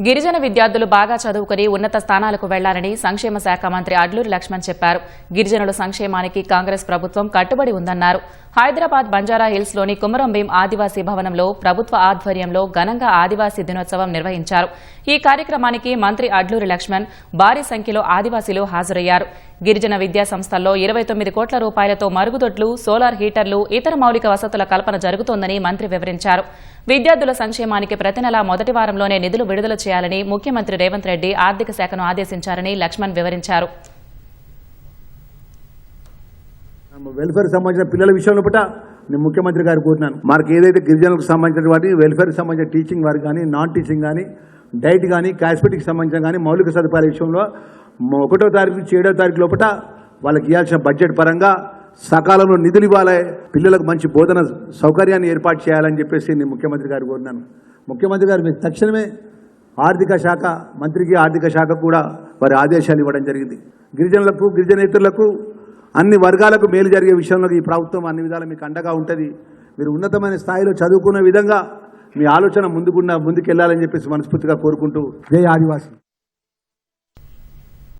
గిరిజన విద్యార్థులు బాగా చదువుకుని ఉన్నత స్థానాలకు వెళ్లాలని సంక్షేమ శాఖ మంత్రి అడ్లూరి లక్ష్మణ్ చెప్పారు. గిరిజనుల సంక్షేమానికి కాంగ్రెస్ ప్రభుత్వం కట్టుబడి ఉందన్నారు. హైదరాబాద్ బంజారా హిల్స్ లోని కుమరంభీం ఆదివాసీ భవనంలో ప్రభుత్వ ఆధ్వర్యంలో ఘనంగా ఆదివాసీ దినోత్సవం నిర్వహించారు. ఈ కార్యక్రమానికి మంత్రి అడ్లూరి లక్ష్మణ్ భారీ సంఖ్యలో ఆదివాసీలు హాజరయ్యారు. గిరిజన విద్యా సంస్థల్లో 29 కోట్ల రూపాయలతో మరుగుదొడ్లు, సోలార్ హీటర్లు, ఇతర మౌలిక వసతుల కల్పన జరుగుతోందని మంత్రి వివరించారు. విద్యార్థుల సంక్షేమానికి ప్రతి నెలా మొదటి వారంలోనే నిధులు విడుదల చేయాలని ముఖ్యమంత్రి రేవంత్ రెడ్డి ఆర్థిక శాఖను ఆదేశించారని లక్ష్మణ్ వివరించారు. వెల్ఫేర్ సంబంధించిన పిల్లల విషయంలో పట్ల నేను ముఖ్యమంత్రి గారు కోరినాను. మనకి ఏదైతే గిరిజనులకు సంబంధించిన వాటి వెల్ఫేర్కి సంబంధించిన టీచింగ్ వారికి కానీ, నాన్ టీచింగ్ కానీ, డైట్ కానీ, కాస్మెటిక్స్ సంబంధించిన కానీ మౌలిక సదుపాయాల విషయంలో 1వ తారీఖు నుంచి 7వ తారీఖు లోపల వాళ్ళకి ఇవ్వాల్సిన బడ్జెట్ పరంగా సకాలంలో నిధులు ఇవ్వాలి, పిల్లలకు మంచి బోధన సౌకర్యాన్ని ఏర్పాటు చేయాలని చెప్పేసి నేను ముఖ్యమంత్రి గారు కోరినాను. ముఖ్యమంత్రి గారు మీకు తక్షణమే ఆర్థిక శాఖ మంత్రికి, ఆర్థిక శాఖ కూడా వారి ఆదేశాలు ఇవ్వడం జరిగింది. గిరిజనులకు, గిరిజనేతరులకు, అన్ని వర్గాలకు మేలు జరిగే విషయంలో ఈ ప్రభుత్వం అన్ని విధాలు మీకు అండగా ఉంటుంది. మీరు ఉన్నతమైన స్థాయిలో చదువుకునే విధంగా మీ ఆలోచన ముందుకెళ్లాలని చెప్పేసి మనస్ఫూర్తిగా కోరుకుంటూ జై ఆదివాసీ.